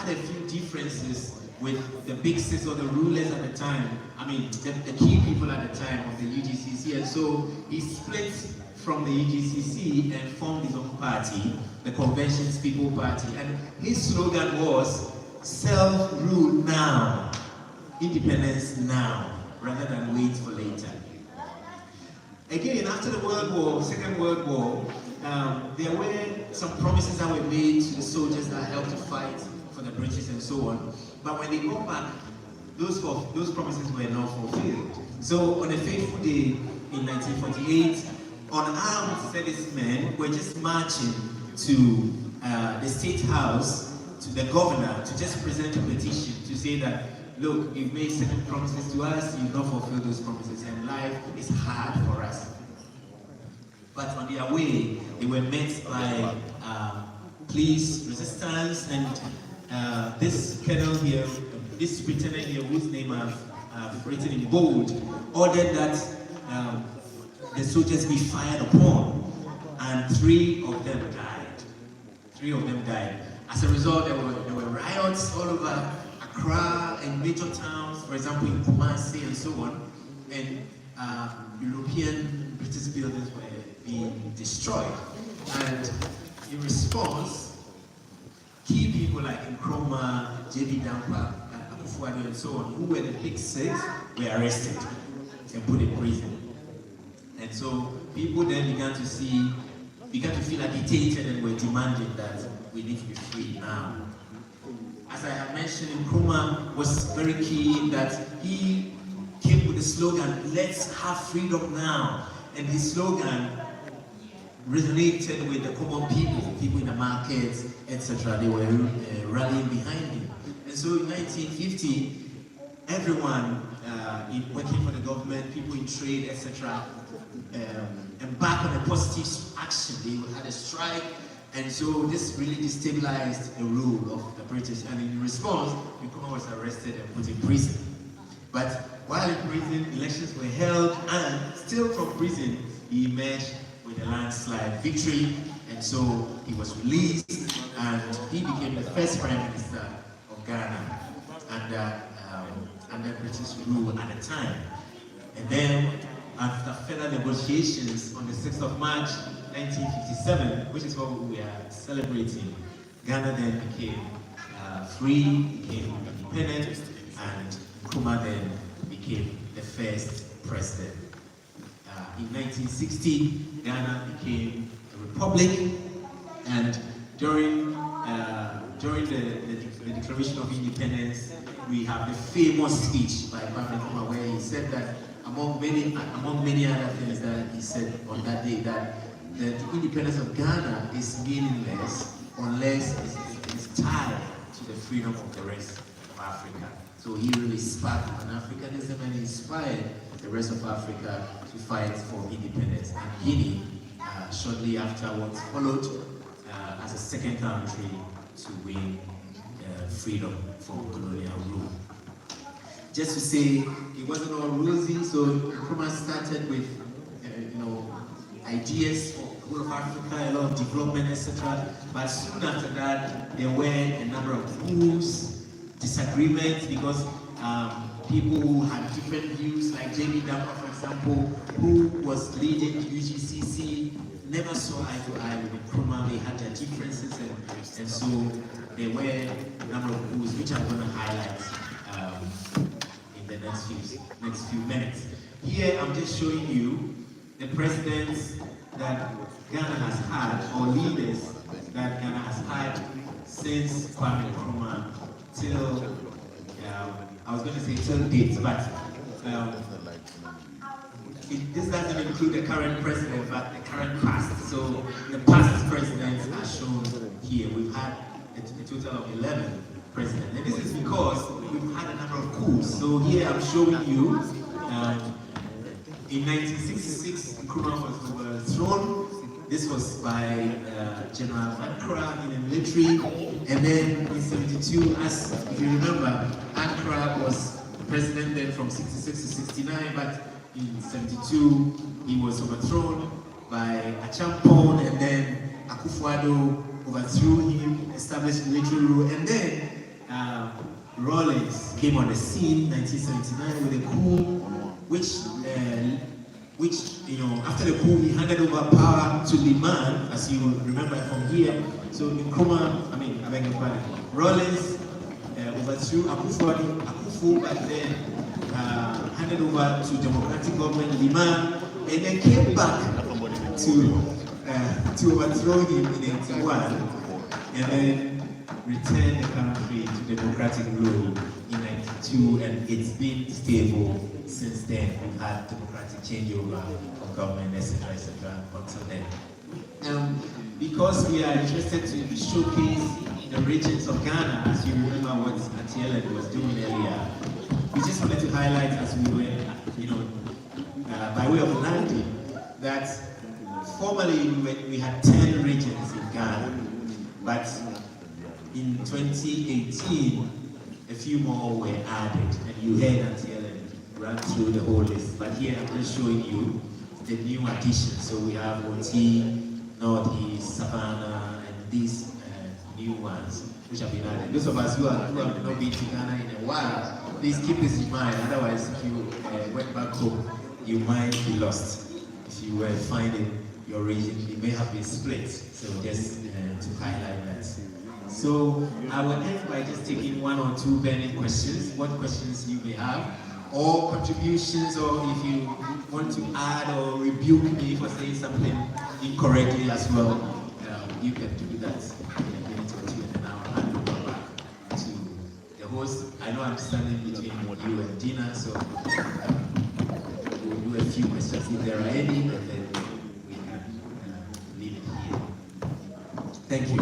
had a few differences with the big six or the rulers at the time. I mean, the key people at the time of the UGCC, and so he split from the UGCC and formed his own party, the Conventions People Party, and his slogan was self-rule now, independence now, rather than wait for later. Again, after the Second World War, there were some promises that were made to the soldiers that helped to fight for the British and so on. But when they got back, those promises were not fulfilled. So on a fateful day in 1948, unarmed servicemen were just marching to the State House, to the governor, to just present a petition to say that, look, you've made certain promises to us, you've not fulfilled those promises, and life is hard for us. But on their way, they were met by police resistance, and this colonel here, this superintendent here, whose name I've written in bold, ordered that the soldiers be fired upon, and 3 of them died. 3 of them died. As a result, there were riots all over Accra and major towns, for example in Kumasi and so on, and European British buildings were being destroyed. And in response, key people like Nkrumah, J.B. Dampa, Akufo-Addo and so on, who were the big six, were arrested and put in prison. And so people then began to feel agitated and were demanding that we need to be free now. As I have mentioned, Nkrumah was very key in that he came with the slogan, let's have freedom now. And his slogan resonated with the common people in the markets, etc. They were rallying behind him. And so in 1950, everyone working for the government, people in trade, etc., embarked on a positive action. They had a strike, and so this really destabilized the rule of the British. And in response, Nkrumah was arrested and put in prison. But while in prison, elections were held, and still from prison, he emerged with a landslide victory, and so he was released, and he became the first Prime Minister of Ghana under British rule at the time. And then, after further negotiations on the 6th of March 1957, which is what we are celebrating, Ghana then became free, became independent, and Nkrumah then became the first president. In 1960, Ghana became a republic, and during the Declaration of Independence, we have the famous speech by Kwame Nkrumah where he said that among many other things that he said on that day, that the independence of Ghana is meaningless unless it's tied to the freedom of the rest of Africa. So he really sparked Pan-Africanism and inspired the rest of Africa to fight for independence. And Guinea, shortly afterwards, followed as a second country to win freedom from colonial rule. Just to say, it wasn't all rosy, so Nkrumah started with ideas for the whole of Africa, a lot of development, etc. But soon after that, there were a number of coups, disagreements, because people who had different views, like J.B. Dampa, for example, who was leading the UGCC, never saw eye to eye with Nkrumah. They had their differences, and so there were a number of coups, which I'm going to highlight in the next few minutes. Here, I'm just showing you the presidents that Ghana has had, or leaders that Ghana has had since Kwame Nkrumah till, I was going to say till dates, but this doesn't include the current president, but the current past. So the past presidents are shown here. We've had a total of 11 presidents. And this is because we've had a number of coups. So here I'm showing you, in 1966, Nkrumah was overthrown. This was by General Ankara in the military. And then in 72, as if you remember, Ankara was president then from 66 to 69, but in 72, he was overthrown by Achampon, and then Akufo-Addo overthrew him, established military rule, and then Rawlings came on the scene 1979 with a coup, which you know, after the coup, he handed over power to Liman, as you remember from here. So Nkrumah, I beg your pardon, Rawlings overthrew Akufo back then, handed over to democratic government Liman, and then came back to overthrow him in 81, and then returned the country to democratic rule in 92, and it's been stable since then. We've had democratic changeover of government, etc., etc., until then. Because we are interested to showcase the regions of Ghana, as you remember what Atiela was doing earlier, we just wanted to highlight, as we were, you know, by way of landing, that formerly we had 10 regions in Ghana, but in 2018, a few more were added, and you heard Atiela run through the whole list. But here I'm just showing you the new additions. So we have Oti, Northeast, Savannah, and these new ones which have been added. Those of us who have not been to Ghana in a while, please keep this in mind. Otherwise, if you went back home, you might be lost. If you were finding your region, it may have been split. So just to highlight that. So I will end by just taking one or two burning questions. What questions you may have, or contributions, or if you want to add or rebuke me for saying something incorrectly as well, you can do that in a minute or two, and then I'll hand over back to the host. I know I'm standing between you and Dina, so we'll do a few questions if there are any, and then we can leave it here. Thank you.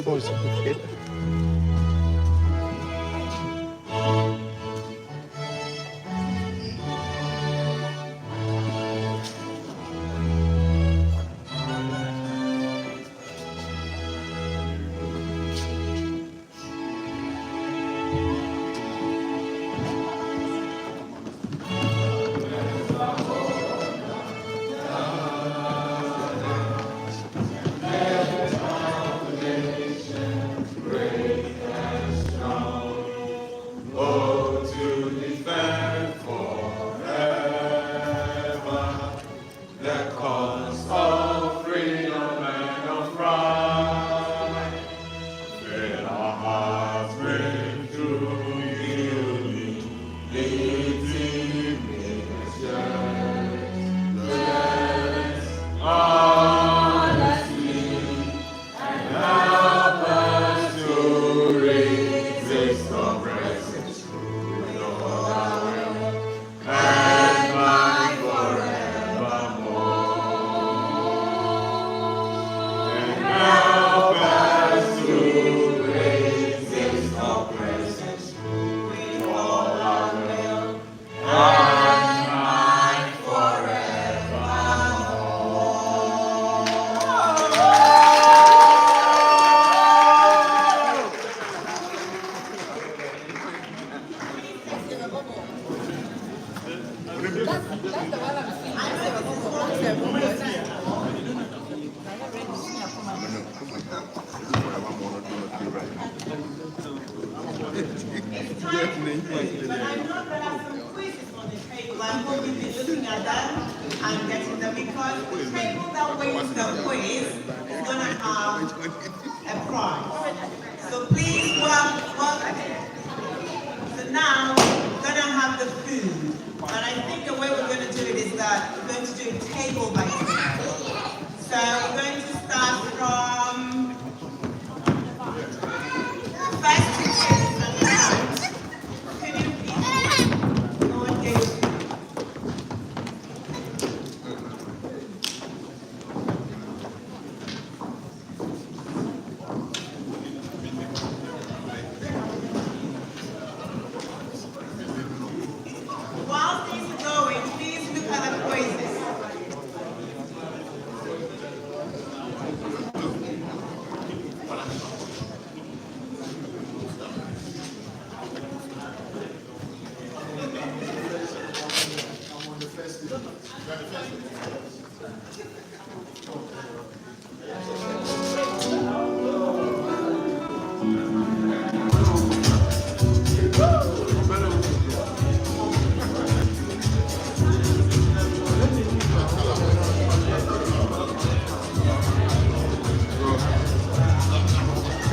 Praise It's time for food, but I know there are some quizzes on the table. I hope you'll be looking at them and getting them, because the table that wins the quiz is going to have a prize. So please welcome. So now we're going to have the food. And I think the way we're going to do it is that we're going to do it table by table. So we're going to start from first to fifth and third. Can you please go and get it? While these are going, please look at the quizzes.